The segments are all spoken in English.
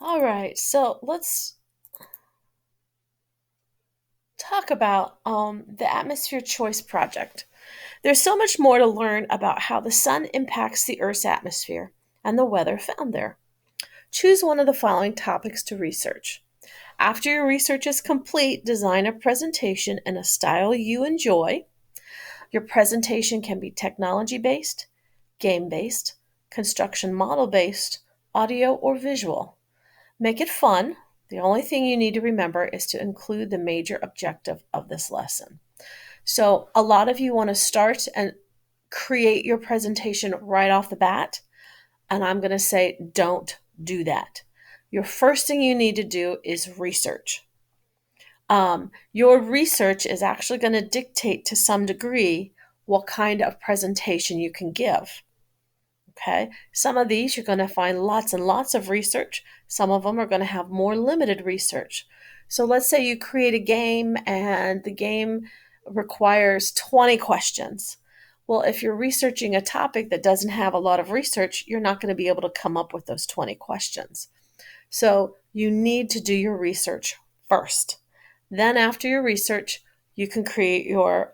All right, so let's talk about the Atmosphere Choice Project. There's so much more to learn about how the sun impacts the Earth's atmosphere and the weather found there. Choose one of the following topics to research. After your research is complete, design a presentation in a style you enjoy. Your presentation can be technology based, game based, construction model based, audio, or visual. Make it fun. The only thing you need to remember is to include the major objective of this lesson. So, a lot of you want to start and create your presentation right off the bat. And I'm going to say, don't do that. Your first thing you need to do is research. Your research is actually going to dictate to some degree what kind of presentation you can give. Okay, some of these you're going to find lots and lots of research. Some of them are going to have more limited research. So let's say you create a game and the game requires 20 questions. Well, if you're researching a topic that doesn't have a lot of research, you're not going to be able to come up with those 20 questions. So you need to do your research first. Then, after your research, you can create your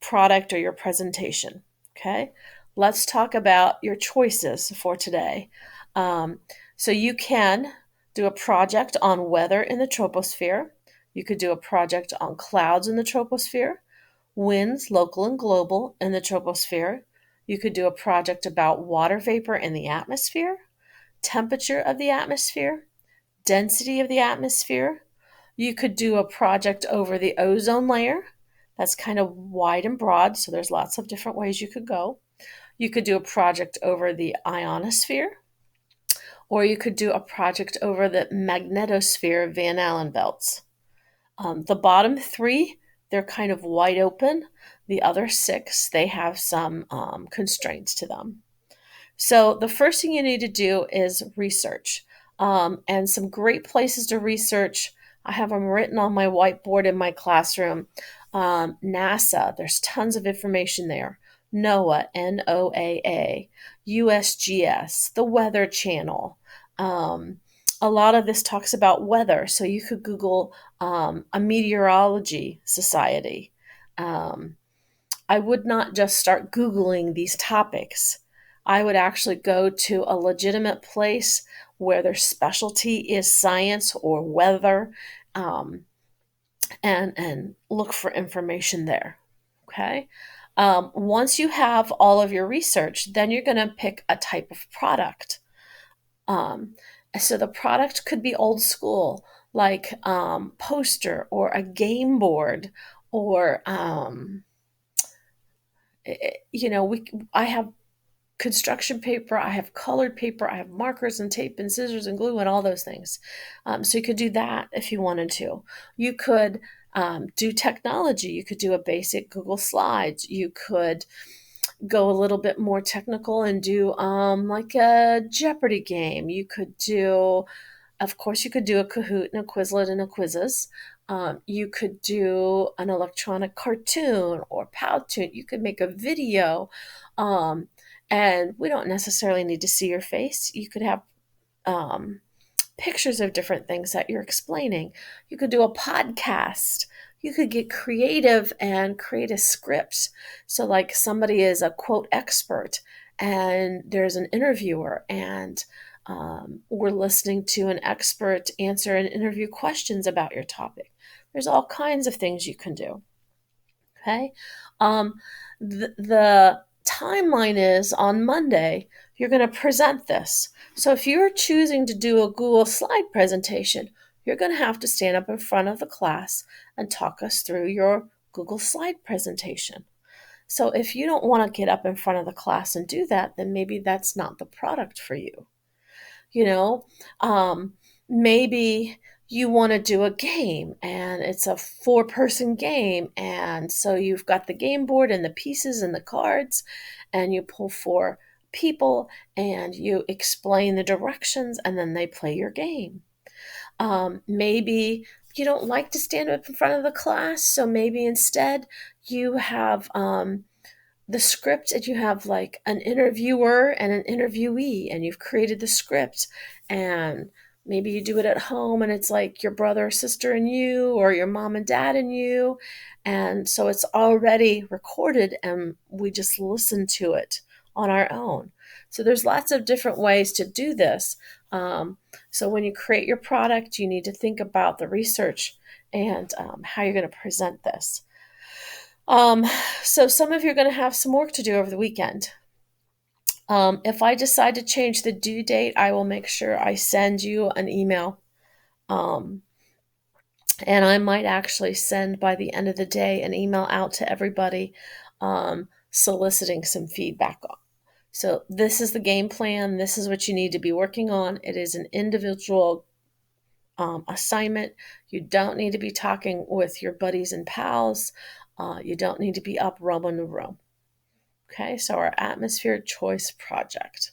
product or your presentation. Okay, let's talk about your choices for today. Um, so, you can do a project on weather in the troposphere. You could do a project on clouds in the troposphere, winds, local and global, in the troposphere. You could do a project about water vapor in the atmosphere, temperature of the atmosphere, density of the atmosphere. You could do a project over the ozone layer. That's kind of wide and broad, so there's lots of different ways you could go. You could do a project over the ionosphere, or you could do a project over the magnetosphere Van Allen belts. The bottom three, they're kind of wide open. The other six, they have some constraints to them. So the first thing you need to do is research. And some great places to research. I have them written on my whiteboard in my classroom. NASA, there's tons of information there. NOAA, NOAA, USGS, the Weather Channel. Um, a lot of this talks about weather, so you could Google a meteorology society. Um, I would not just start Googling these topics. I would actually go to a legitimate place where their specialty is science or weather, um, and look for information there. Okay. Once you have all of your research, then you're going to pick a type of product. Um, so the product could be old school, like poster or a game board, or I have construction paper, I have colored paper, I have markers and tape and scissors and glue and all those things. So you could do that if you wanted to. You could do technology. You could do a basic Google Slides. You could go a little bit more technical and do like a Jeopardy game. You could do, of course, you could do a Kahoot and a Quizlet and a Quizzes. You could do an electronic cartoon or Powtoon. You could make a video. Um, and we don't necessarily need to see your face. You could have um, pictures of different things that you're explaining. You could do a podcast. You could get creative and create a script. So, like, somebody is a quote expert, and there's an interviewer, and we're listening to an expert answer and interview questions about your topic. There's all kinds of things you can do. Okay. Um, the timeline is on Monday, you're going to present this. So if you're choosing to do a Google slide presentation, you're going to have to stand up in front of the class and talk us through your Google slide presentation. So if you don't want to get up in front of the class and do that, then maybe that's not the product for you. You know, um, maybe you want to do a game and it's a four-person game, and so you've got the game board and the pieces and the cards, and you pull four people and you explain the directions, and then they play your game. Maybe you don't like to stand up in front of the class, so maybe instead you have the script, and you have like an interviewer and an interviewee, and you've created the script, and Maybe you do it at home and it's like your brother or sister and you, or your mom and dad and you. And so it's already recorded and we just listen to it on our own. So there's lots of different ways to do this. So when you create your product, you need to think about the research and how you're going to present this. Um, so some of you are going to have some work to do over the weekend. If I decide to change the due date, I will make sure I send you an email. Um, and I might actually send by the end of the day an email out to everybody soliciting some feedback. So, this is the game plan. This is what you need to be working on. It is an individual assignment. You don't need to be talking with your buddies and pals. You don't need to be up rubbing the room. Okay, so our atmosphere choice project.